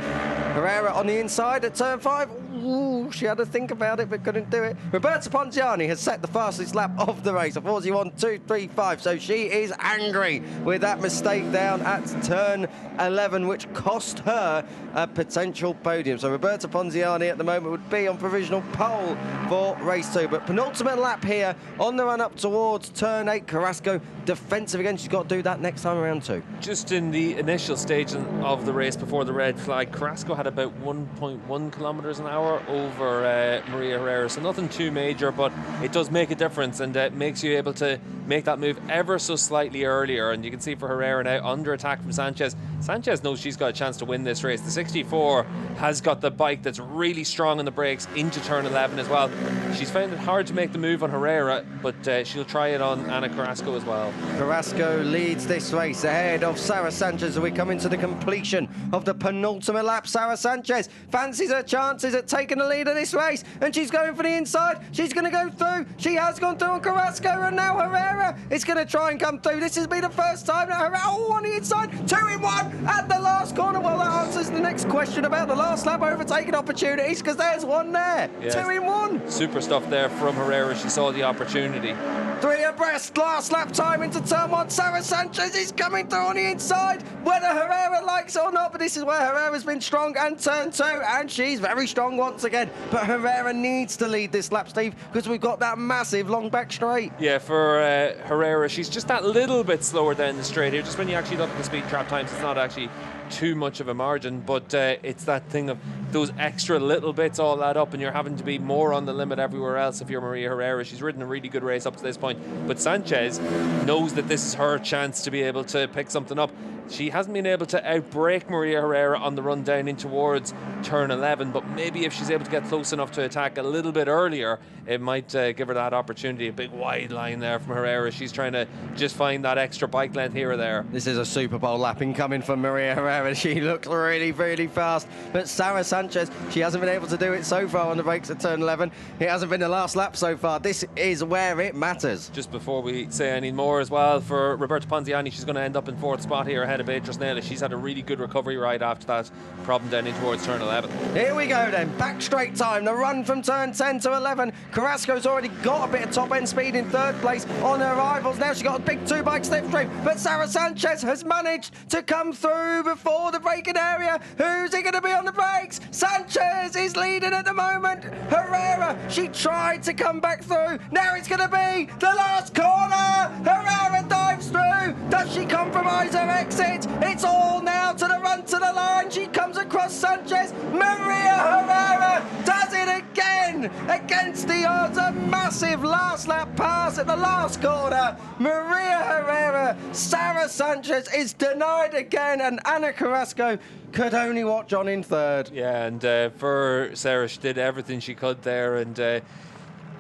Herrera on the inside at turn 5. Ooh, she had to think about it, but couldn't do it. Roberta Ponziani has set the fastest lap of the race, a 41.235. So she is angry with that mistake down at turn 11, which cost her a potential podium. So Roberta Ponziani at the moment would be on provisional pole for race 2. But penultimate lap here on the run up towards turn 8. Carrasco defensive again. She's got to do that next time around too. Just in the initial stage of the race before the red flag, Carrasco had about 1.1 kilometres an hour over Maria Herrera, so nothing too major, but it does make a difference, and makes you able to make that move ever so slightly earlier. And you can see for Herrera now under attack from Sanchez. Sanchez knows she's got a chance to win this race. The 64 has got the bike that's really strong on the brakes into turn 11 as well. She's found it hard to make the move on Herrera, but she'll try it on Ana Carrasco as well. Carrasco leads this race ahead of Sarah Sanchez as we come into the completion of the penultimate lap. Sarah Sanchez fancies her chances at taking the lead of this race, and she's going for the inside. She's going to go through. She has gone through on Carrasco, and now Herrera is going to try and come through. This has been the first time that Herrera, on the inside, 2 in 1 at the last corner. Well, that answers the next question about the last lap overtaking opportunities, because there's one there. Yes. 2 in 1. Super stuff there from Herrera. She saw the opportunity. 3 abreast, last lap time into turn 1. Sarah Sanchez is coming through on the inside, whether Herrera likes it or not, but this is where Herrera's been strong, and turn 2, and she's very strong once again. But Herrera needs to lead this lap, Steve, because we've got that massive long back straight. Yeah, for Herrera, she's just that little bit slower down the straight here. Just when you actually look at the speed trap times, it's not actually too much of a margin, but it's that thing of those extra little bits all add up, and you're having to be more on the limit everywhere else if you're Maria Herrera. She's ridden a really good race up to this point, but Sanchez knows that this is her chance to be able to pick something up. She hasn't been able to outbrake Maria Herrera on the run down in towards turn 11, but maybe if she's able to get close enough to attack a little bit earlier, it might give her that opportunity. A big wide line there from Herrera. She's trying to just find that extra bike length here or there. This is a Super Bowl lapping coming from Maria Herrera. She looks really fast, but Sarah Sanchez, she hasn't been able to do it so far on the brakes at turn 11. It hasn't been the last lap so far. This is where it matters. Just before we say any more as well, for Roberta Ponziani, she's going to end up in 4th spot here ahead of Beatrice Naylor. She's had a really good recovery ride after that problem down in towards turn 11. Here we go then, back straight time, the run from turn 10 to 11. Carrasco's already got a bit of top end speed in 3rd place on her rivals. Now she's got a big 2-bike slipstream, but Sarah Sanchez has managed to come through before the braking area. Who's it going to be on the brakes? Sanchez is leading at the moment. Herrera, she tried to come back through. Now it's going to be the last corner. Herrera dives through. Does she compromise her exit? It's all now to the run to the line. She comes across Sanchez. Maria Herrera does it again against the odds. A massive last lap pass at the last corner. Maria Herrera, Sarah Sanchez is denied again, and Ana Carrasco could only watch on in 3rd. Yeah, and for Sarah, she did everything she could there, and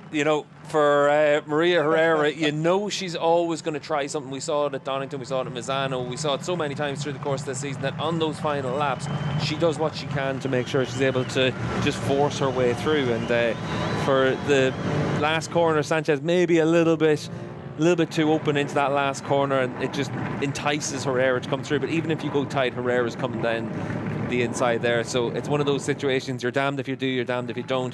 you know, for Maria Herrera, you know she's always going to try something. We saw it at Donington, we saw it at Misano, we saw it so many times through the course of this season that on those final laps, she does what she can to make sure she's able to just force her way through. And for the last corner, Sanchez maybe a little bit too open into that last corner, and it just entices Herrera to come through. But even if you go tight, Herrera's coming down the inside there. So it's one of those situations, you're damned if you do, you're damned if you don't.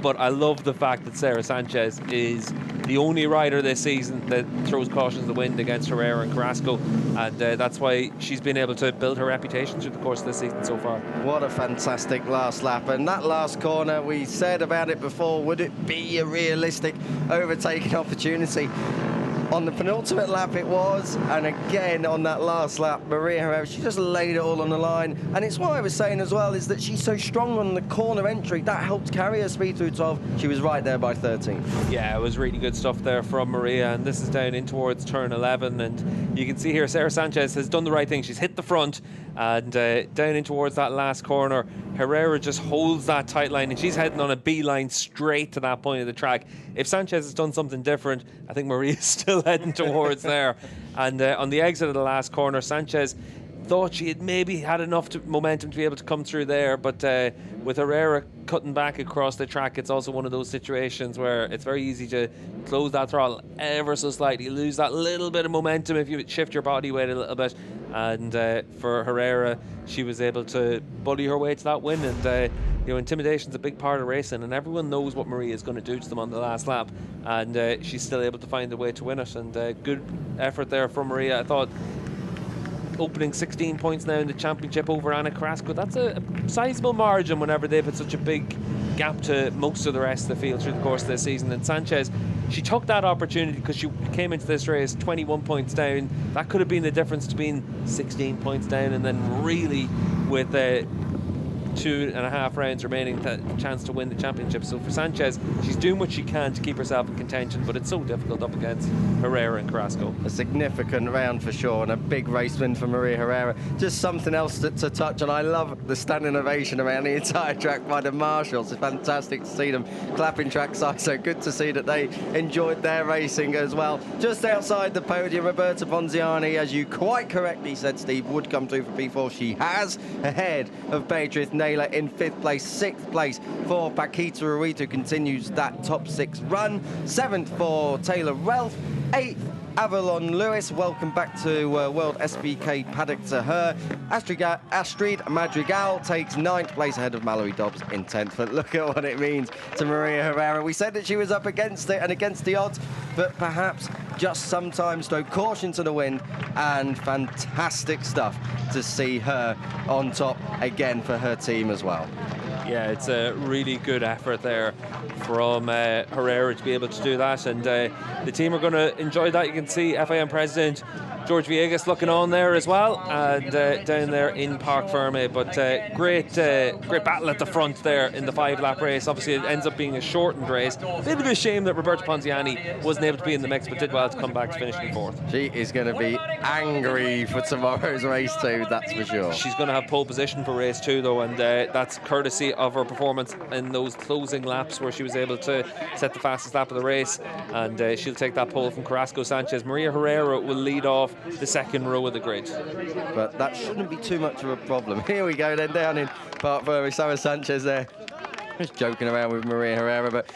But I love the fact that Sarah Sanchez is the only rider this season that throws caution to the wind against Herrera and Carrasco, and that's why she's been able to build her reputation through the course of this season so far. What a fantastic last lap, and that last corner, we said about it before, would it be a realistic overtaking opportunity? On the penultimate lap it was, and again on that last lap, Maria Herrera, she just laid it all on the line. And it's what I was saying as well, is that she's so strong on the corner entry. That helped carry her speed through 12. She was right there by 13. Yeah, it was really good stuff there from Maria, and this is down in towards turn 11, and you can see here Sarah Sanchez has done the right thing. She's hit the front, and down in towards that last corner, Herrera just holds that tight line, and she's heading on a beeline straight to that point of the track. If Sanchez has done something different, I think Maria's still heading towards there. And on the exit of the last corner, Sanchez thought she had maybe had enough momentum to be able to come through there, but with Herrera cutting back across the track, it's also one of those situations where it's very easy to close that throttle ever so slightly, lose that little bit of momentum if you shift your body weight a little bit. And for Herrera, she was able to bully her way to that win, and you know, intimidation's a big part of racing, and everyone knows what Maria is going to do to them on the last lap, and she's still able to find a way to win it. And good effort there from Maria. I thought opening 16 points now in the championship over Anna Carrasco, that's a sizable margin whenever they've had such a big gap to most of the rest of the field through the course of this season. And Sanchez, she took that opportunity because she came into this race 21 points down. That could have been the difference between 16 points down and then really with 2.5 rounds remaining, chance to win the championship. So for Sanchez, she's doing what she can to keep herself in contention, but it's so difficult up against Herrera and Carrasco. A significant round for sure, and a big race win for Maria Herrera. Just something else to touch on. I love the standing ovation around the entire track by the marshals. It's fantastic to see them clapping trackside, so good to see that they enjoyed their racing as well. Just outside the podium, Roberta Ponziani, as you quite correctly said, Steve, would come through for P4. She has, ahead of Beatriz Naylor in 5th place. 6th place for Paquita Ruiz, who continues that top 6 run. 7th for Taylor Relf. 8th, Avalon Lewis. Welcome back to World SBK paddock to her. Astrid Madrigal takes 9th place ahead of Mallory Dobbs in 10th. But look at what it means to Maria Herrera. We said that she was up against it and against the odds, but perhaps just sometimes throw caution to the wind, and fantastic stuff to see her on top again for her team as well. Yeah, it's a really good effort there from Herrera to be able to do that, and the team are going to enjoy that. You can see FIM President George Villegas looking on there as well, and down there in Parc Ferme. But great battle at the front there in the 5-lap race. Obviously it ends up being a shortened race. Bit of a shame that Roberta Ponziani wasn't able to be in the mix, but did well to come back to finish in 4th. She is going to be angry for tomorrow's race too, that's for sure. She's going to have pole position for race 2 though, and that's courtesy of her performance in those closing laps where she was able to set the fastest lap of the race, and she'll take that pole from Carrasco Sanchez. Maria Herrera will lead off the 2nd row of the grid. But that shouldn't be too much of a problem. Here we go then, down in Parc Ferme, Sarah Sanchez there. Just joking around with Maria Herrera, but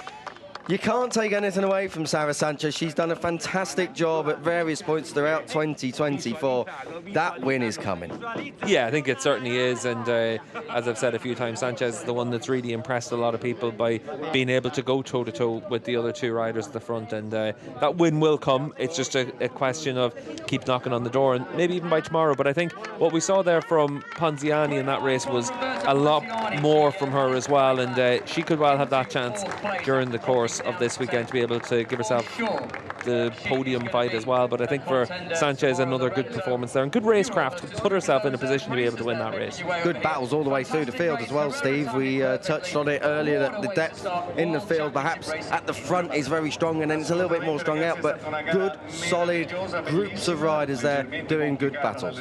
you can't take anything away from Sarah Sanchez. She's done a fantastic job at various points throughout 2024. That win is coming. Yeah, I think it certainly is, and as I've said a few times, Sanchez is the one that's really impressed a lot of people by being able to go toe-to-toe with the other 2 riders at the front, and that win will come. It's just a question of keep knocking on the door, and maybe even by tomorrow. But I think what we saw there from Ponziani in that race was a lot more from her as well, and she could well have that chance during the course of this weekend to be able to give herself the podium fight as well. But I think for Sanchez, another good performance there, and good racecraft to put herself in a position to be able to win that race. Good battles all the way through the field as well, Steve. We touched on it earlier that the depth in the field perhaps at the front is very strong, and then it's a little bit more strung out, but good solid groups of riders there doing good battles.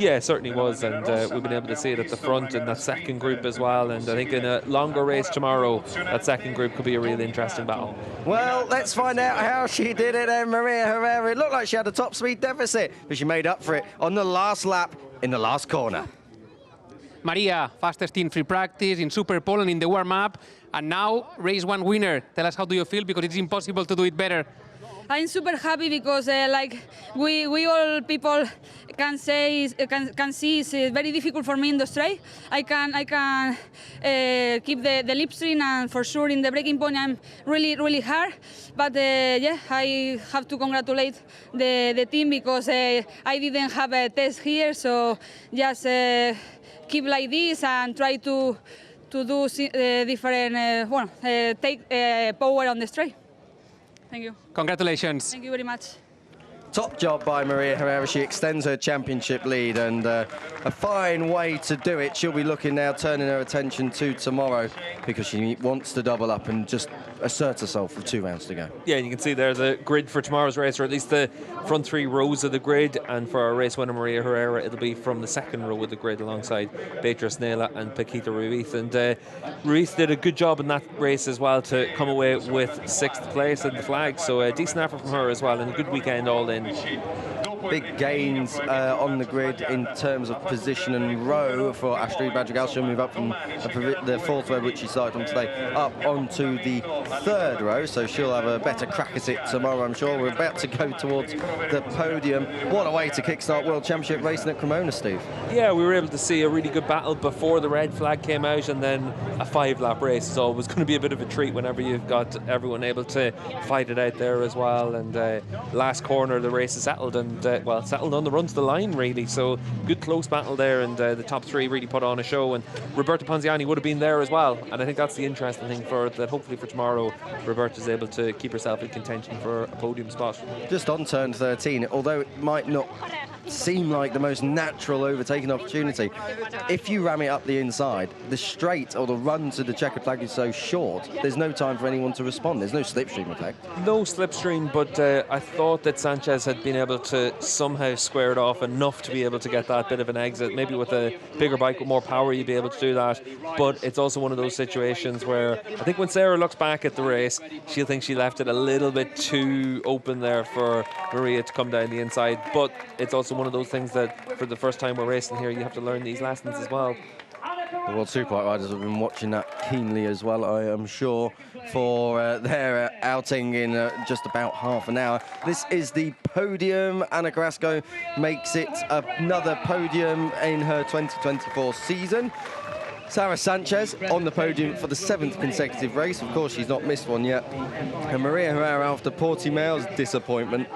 Yeah, it certainly was, and we've been able to see it at the front in that 2nd group as well, and I think in a longer race tomorrow that 2nd group could be a real interesting battle. Well, let's find out how she did it then, Maria Herrera. It looked like she had a top speed deficit, but she made up for it on the last lap in the last corner. Maria, fastest in free practice, in Super Pole and in the warm-up, and now race 1 winner. Tell us, how do you feel? Because it's impossible to do it better. I'm super happy because like we all people can say can see it's very difficult for me in the straight. I can keep the lip string, and for sure in the breaking point I'm really hard. But yeah, I have to congratulate the team because I didn't have a test here, so just keep like this and try to do different take power on the straight. Thank you. Congratulations. Thank you very much. Top job by Maria Herrera. She extends her championship lead, and a fine way to do it. She'll be looking now, turning her attention to tomorrow, because she wants to double up and just assert herself with 2 rounds to go. Yeah, and you can see there the grid for tomorrow's race, or at least the front 3 rows of the grid. And for our race winner, Maria Herrera, it'll be from the 2nd row of the grid alongside Beatriz Nela and Paquita Ruiz. And Ruiz did a good job in that race as well to come away with 6th place in the flag. So a decent effort from her as well, and a good weekend all in. Big gains on the grid in terms of position and row for Astrid Madrigal. She'll move up from the 4th row, which she started on today, up onto the 3rd row, so she'll have a better crack at it tomorrow, I'm sure. We're about to go towards the podium. What a way to kickstart World Championship racing at Cremona, Steve. Yeah, we were able to see a really good battle before the red flag came out, and then a 5-lap race is always going to be a bit of a treat whenever you've got everyone able to fight it out there as well. And last corner the race is settled, and settled on the run to the line, really. So good close battle there, and the top 3 really put on a show, and Roberta Ponziani would have been there as well. And I think that's the interesting thing for that. Hopefully for tomorrow, Roberta's able to keep herself in contention for a podium spot. Just on turn 13, although it might not seem like the most natural overtaking opportunity, if you ram it up the inside, the straight or the run to the checkered flag is so short, there's no time for anyone to respond. There's no slipstream effect. No slipstream, but I thought that Sanchez had been able to somehow square it off enough to be able to get that bit of an exit. Maybe with a bigger bike with more power you'd be able to do that, but it's also one of those situations where I think when Sarah looks back at the race, she'll think she left it a little bit too open there for Maria to come down the inside. But it's also one of those things that for the first time we're racing here, you have to learn these lessons as well. The World Superbike riders have been watching that keenly as well, I am sure, for their outing in just about half an hour. This is the podium. Ana Carrasco makes it another podium in her 2024 season. Sarah Sanchez on the podium for the 7th consecutive race. Of course, she's not missed one yet. And Maria Herrera, after Portimao's disappointment,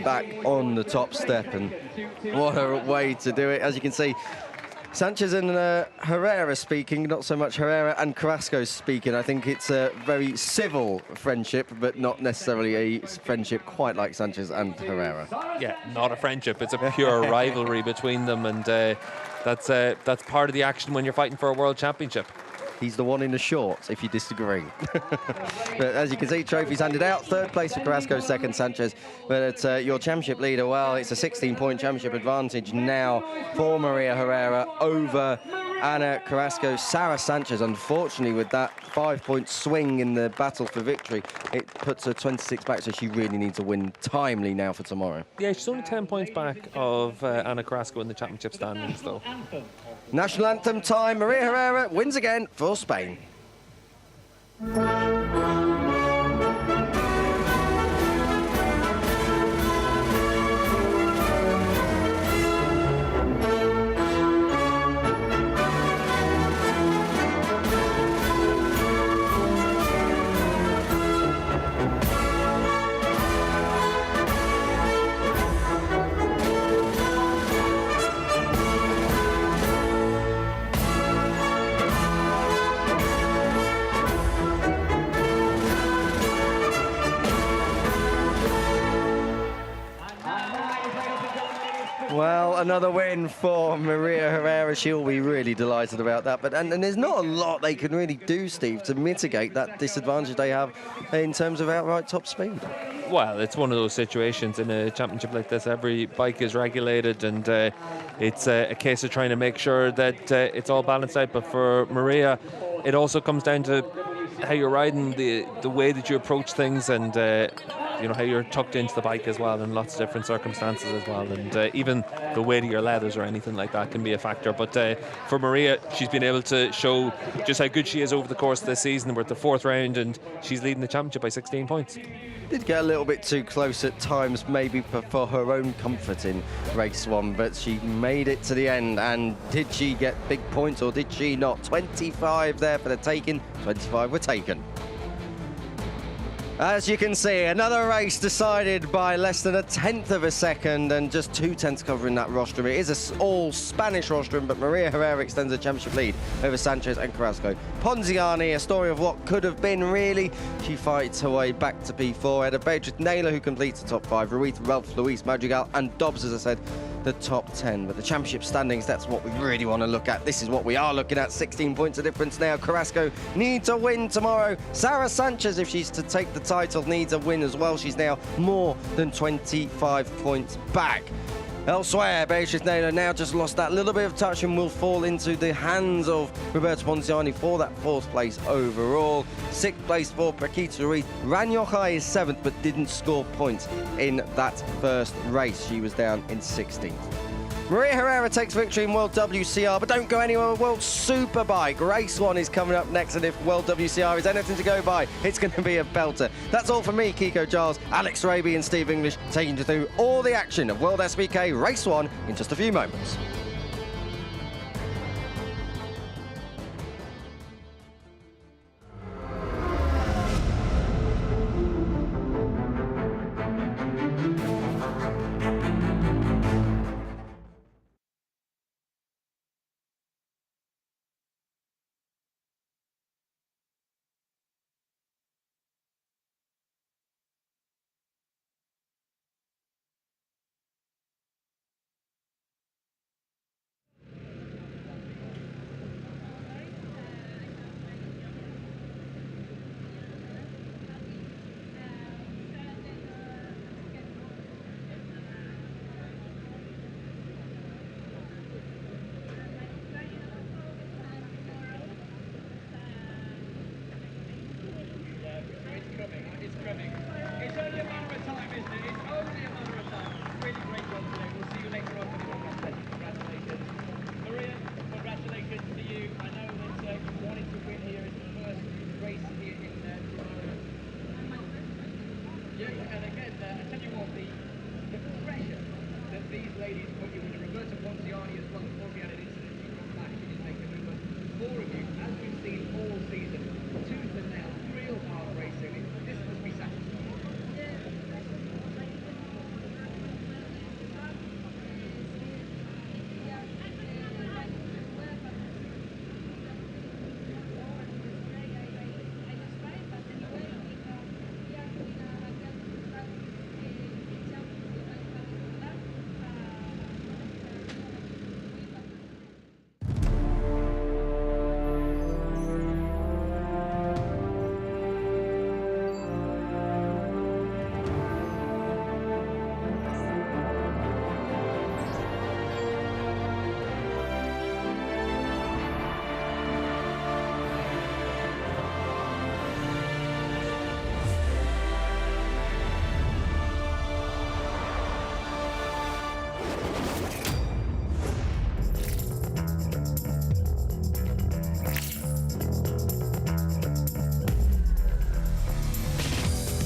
back on the top step. And what a way to do it. As you can see, Sanchez and Herrera speaking, not so much Herrera and Carrasco speaking. I think it's a very civil friendship, but not necessarily a friendship quite like Sanchez and Herrera. Yeah, not a friendship. It's a pure rivalry between them, and that's part of the action when you're fighting for a world championship. He's the one in the shorts, if you disagree. But as you can see, trophies handed out. 3rd place for Carrasco, 2nd Sanchez. But your championship leader, well, it's a 16-point championship advantage now for Maria Herrera over Ana Carrasco. Sarah Sanchez, unfortunately, with that 5-point swing in the battle for victory, it puts her 26 back, so she really needs to win timely now for tomorrow. Yeah, she's only 10 points back of Ana Carrasco in the championship standings, though. National anthem time. Maria Herrera wins again for Spain. Well, another win for Maria Herrera. She'll be really delighted about that. But and there's not a lot they can really do, Steve, to mitigate that disadvantage they have in terms of outright top speed. Well, it's one of those situations in a championship like this. Every bike is regulated, and it's a case of trying to make sure that it's all balanced out. But for Maria, it also comes down to how you're riding, the way that you approach things, and how you're tucked into the bike as well in lots of different circumstances as well, and even the weight of your leathers or anything like that can be a factor. But for Maria, she's been able to show just how good she is over the course of this season. We're at the 4th round and she's leading the championship by 16 points. Did get a little bit too close at times, maybe for her own comfort in race 1, but she made it to the end. And did she get big points or did she not? 25 there for the taking, 25 were taken. As you can see, another race decided by less than 1/10 of a second and just 2/10 covering that rostrum. It is an all Spanish rostrum, but Maria Herrera extends the championship lead over Sanchez and Carrasco. Ponziani, a story of what could have been, really. She fights her way back to P4. Ahead of Beatriz Naylor, who completes the top 5. Ruiz, Ralph, Luis, Madrigal and Dobbs, as I said, the top 10. But the championship standings, that's what we really want to look at. This is what we are looking at. 16 points of difference now. Carrasco needs a win tomorrow. Sarah Sanchez, if she's to take the title, needs a win as well. She's now more than 25 points back. Elsewhere, Beatriz Naylor now just lost that little bit of touch and will fall into the hands of Roberto Ponziani for that 4th place overall. 6th place for Paquita Ruiz. Ranyoja is 7th, but didn't score points in that first race. She was down in 16th. Maria Herrera takes victory in World WCR, but don't go anywhere with World Superbike. Race 1 is coming up next, and if World WCR is anything to go by, it's going to be a belter. That's all from me, Kiko Giles, Alex Raby and Steve English, taking you through all the action of World SBK Race 1 in just a few moments.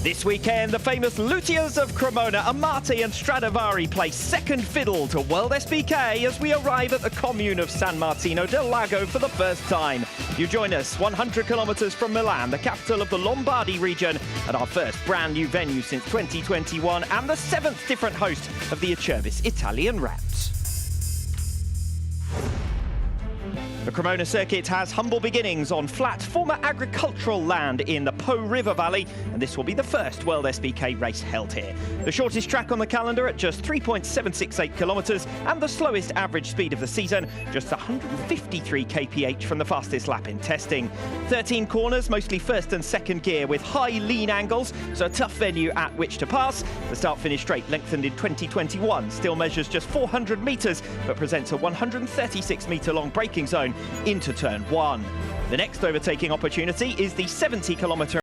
This weekend, the famous luthiers of Cremona, Amati and Stradivari, play second fiddle to World SBK as we arrive at the commune of San Martino del Lago for the first time. You join us 100 kilometres from Milan, the capital of the Lombardy region, at our first brand new venue since 2021 and the 7th different host of the Acerbis Italian route. The Cremona circuit has humble beginnings on flat, former agricultural land in the Po River Valley, and this will be the first World SBK race held here. The shortest track on the calendar at just 3.768 kilometres, and the slowest average speed of the season, just 153 kph from the fastest lap in testing. 13 corners, mostly first and second gear, with high lean angles, so a tough venue at which to pass. The start-finish straight, lengthened in 2021, still measures just 400 metres, but presents a 136-metre-long braking zone into turn 1. The next overtaking opportunity is the 70-kilometre